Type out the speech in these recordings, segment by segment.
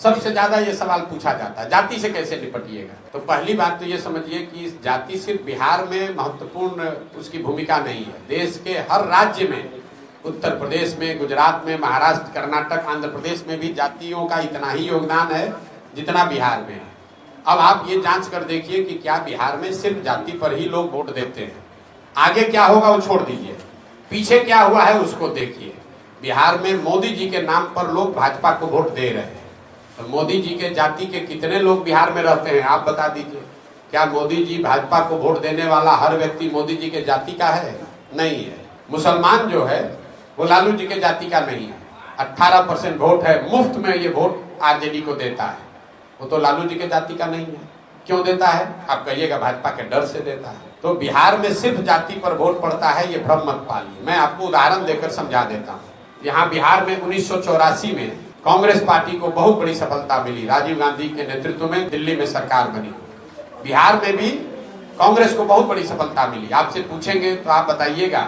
सबसे ज्यादा ये सवाल पूछा जाता है, जाति से कैसे निपटिएगा। तो पहली बात तो ये समझिए कि इस जाति सिर्फ बिहार में महत्वपूर्ण उसकी भूमिका नहीं है, देश के हर राज्य में, उत्तर प्रदेश में, गुजरात में, महाराष्ट्र, कर्नाटक, आंध्र प्रदेश में भी जातियों का इतना ही योगदान है जितना बिहार में है। अब आप ये जांच कर देखिए कि क्या बिहार में सिर्फ जाति पर ही लोग वोट देते हैं? आगे क्या होगा वो छोड़ दीजिए, पीछे क्या हुआ है उसको देखिए। बिहार में मोदी जी के नाम पर लोग भाजपा को वोट दे रहे हैं। तो मोदी जी के जाति के कितने लोग बिहार में रहते हैं आप बता दीजिए। क्या मोदी जी भाजपा को वोट देने वाला हर व्यक्ति मोदी जी के जाति का है? नहीं है। मुसलमान जो है वो लालू जी के जाति का नहीं है। 18% वोट है, मुफ्त में ये वोट आरजेडी को देता है, वो तो लालू जी के जाति का नहीं है। क्यों देता है? आप कहिएगा भाजपा के डर से देता है। तो बिहार में सिर्फ जाति पर वोट पड़ता है, ये भ्रम मत पालिए। मैं आपको उदाहरण देकर समझा देता हूँ। यहाँ बिहार में 1984 में कांग्रेस पार्टी को बहुत बड़ी सफलता मिली, राजीव गांधी के नेतृत्व में दिल्ली में सरकार बनी। बिहार में भी कांग्रेस को बहुत बड़ी सफलता मिली। आपसे पूछेंगे तो आप बताइएगा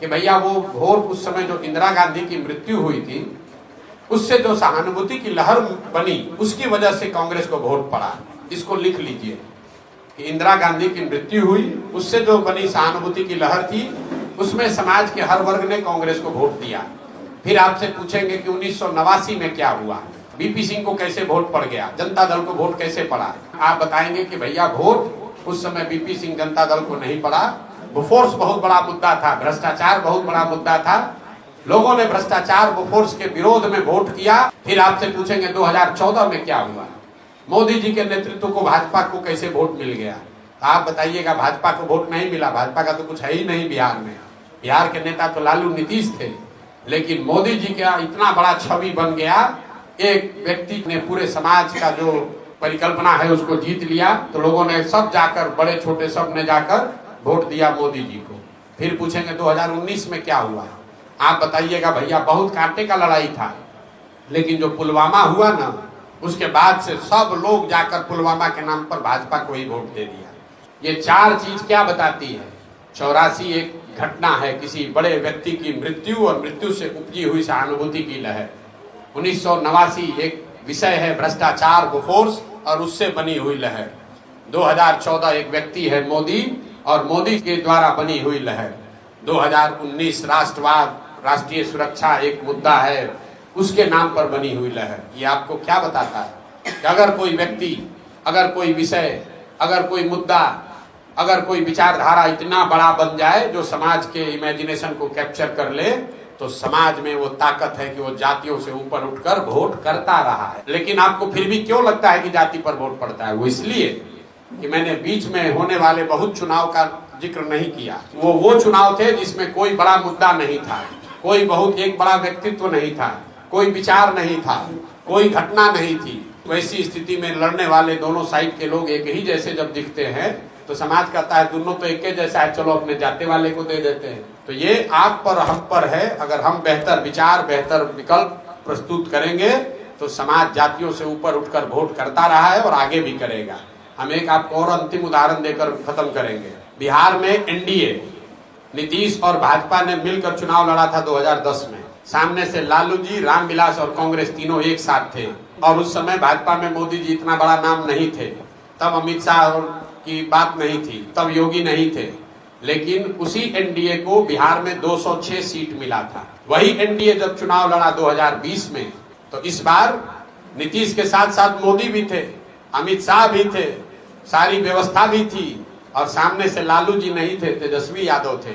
कि भैया वो वोट उस समय जो इंदिरा गांधी की मृत्यु हुई थी उससे जो सहानुभूति की लहर बनी उसकी वजह से कांग्रेस को वोट पड़ा। इसको लिख लीजिए कि इंदिरा गांधी की मृत्यु हुई, उससे जो बनी सहानुभूति की लहर थी, उसमें समाज के हर वर्ग ने कांग्रेस को वोट दिया। फिर आपसे पूछेंगे कि 1989 में क्या हुआ, बीपी सिंह को कैसे वोट पड़ गया, जनता दल को वोट कैसे पड़ा। आप बताएंगे कि भैया वोट उस समय बीपी सिंह जनता दल को नहीं पड़ा, बोफोर्स बहुत बड़ा मुद्दा था, भ्रष्टाचार बहुत बड़ा मुद्दा था, लोगों ने भ्रष्टाचार बोफोर्स के विरोध में वोट किया। फिर आपसे पूछेंगे 2014 में क्या हुआ, मोदी जी के नेतृत्व को भाजपा को कैसे वोट मिल गया। आप बताइएगा भाजपा को वोट नहीं मिला, भाजपा का तो कुछ है ही नहीं बिहार में। बिहार के नेता तो लालू नीतीश थे, लेकिन मोदी जी का इतना बड़ा छवि बन गया, एक व्यक्ति ने पूरे समाज का जो परिकल्पना है उसको जीत लिया। तो लोगों ने सब जाकर, बड़े छोटे सब ने जाकर वोट दिया मोदी जी को। फिर पूछेंगे 2019 में क्या हुआ, आप बताइएगा भैया बहुत कांटे का लड़ाई था, लेकिन जो पुलवामा हुआ ना उसके बाद से सब लोग जाकर पुलवामा के नाम पर भाजपा को ही वोट दे दिया। ये चार चीज क्या बताती है? 84 एक घटना है, किसी बड़े व्यक्ति की मृत्यु और मृत्यु से उपजी हुई सहानुभूति की लहर। 1989 एक विषय है भ्रष्टाचार बोफोर्स और उससे बनी हुई लहर। 2014 एक व्यक्ति है मोदी और मोदी के द्वारा बनी हुई लहर। 2019 राष्ट्रवाद, राष्ट्रीय सुरक्षा एक मुद्दा है, उसके नाम पर बनी हुई लहर। ये आपको क्या बताता है कि अगर कोई व्यक्ति, अगर कोई विषय, अगर कोई मुद्दा, अगर कोई विचारधारा इतना बड़ा बन जाए जो समाज के इमेजिनेशन को कैप्चर कर ले, तो समाज में वो ताकत है कि वो जातियों से ऊपर उठकर वोट करता रहा है। लेकिन आपको फिर भी क्यों लगता है कि जाति पर वोट पड़ता है? वो इसलिए कि मैंने बीच में होने वाले बहुत चुनाव का जिक्र नहीं किया। वो चुनाव थे जिसमें कोई बड़ा मुद्दा नहीं था, कोई बहुत एक बड़ा व्यक्तित्व नहीं था, कोई विचार नहीं था, कोई घटना नहीं थी। वैसी स्थिति में लड़ने वाले दोनों साइड के लोग एक ही जैसे जब दिखते हैं तो समाज कहता है दोनों तो एक ही जैसा है, चलो अपने जाति वाले को दे देते हैं। तो ये आप पर, हम पर है। अगर हम बेहतर विचार, बेहतर विकल्प प्रस्तुत करेंगे तो समाज जातियों से ऊपर उठकर वोट करता रहा है और आगे भी करेगा। हम एक आपको और अंतिम उदाहरण देकर खत्म करेंगे। बिहार में एनडीए, नीतीश और भाजपा ने मिलकर चुनाव लड़ा था 2010 में। सामने से लालू जी, रामविलास और कांग्रेस तीनों एक साथ थे। और उस समय भाजपा में मोदी जी इतना बड़ा नाम नहीं थे, तब अमित शाह की बात नहीं थी, तब योगी नहीं थे। लेकिन उसी एनडीए को बिहार में 206 सीट मिला था। वही एनडीए जब चुनाव लड़ा 2020 में, तो इस बार नीतीश के साथ साथ मोदी भी थे, अमित शाह भी थे, सारी व्यवस्था भी थी, और सामने से लालू जी नहीं थे, तेजस्वी यादव थे।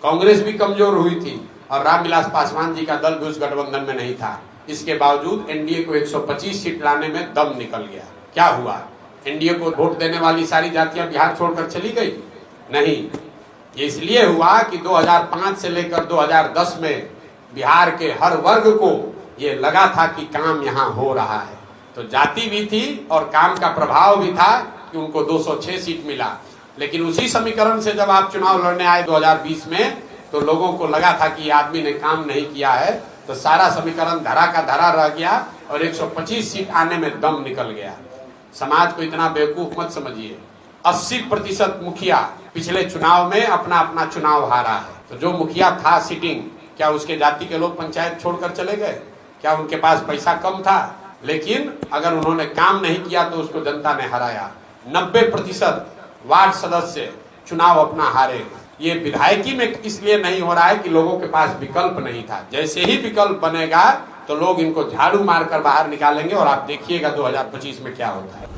कांग्रेस भी कमजोर हुई थी और रामविलास पासवान जी का दल भी उस गठबंधन में नहीं था। इसके बावजूद एनडीए को 125 सीट लाने में दम निकल गया। क्या हुआ? एनडीए को वोट देने वाली सारी जातियां बिहार छोड़कर चली गई? नहीं, ये इसलिए हुआ कि 2005 से लेकर 2010 में बिहार के हर वर्ग को ये लगा था कि काम यहाँ हो रहा है। तो जाति भी थी और काम का प्रभाव भी था कि उनको 206 सीट मिला। लेकिन उसी समीकरण से जब आप चुनाव लड़ने आए 2020 में, तो लोगों को लगा था कि आदमी ने काम नहीं किया है, तो सारा समीकरण धरा का धरा रह गया और 125 सीट आने में दम निकल गया। समाज को इतना बेवकूफ मत समझिए। 80% मुखिया पिछले चुनाव में अपना अपना चुनाव हारा है। तो जो मुखिया था सिटिंग, क्या उसके जाति के लोग पंचायत छोड़कर चले गए? क्या उनके पास पैसा कम था? लेकिन अगर उन्होंने काम नहीं किया तो उसको जनता ने हराया। 90% वार्ड सदस्य चुनाव अपना हारे। ये विधायकी में इसलिए नहीं हो रहा है कि लोगों के पास विकल्प नहीं था। जैसे ही विकल्प बनेगा तो लोग इनको झाड़ू मारकर बाहर निकालेंगे और आप देखिएगा 2025 में क्या होता है।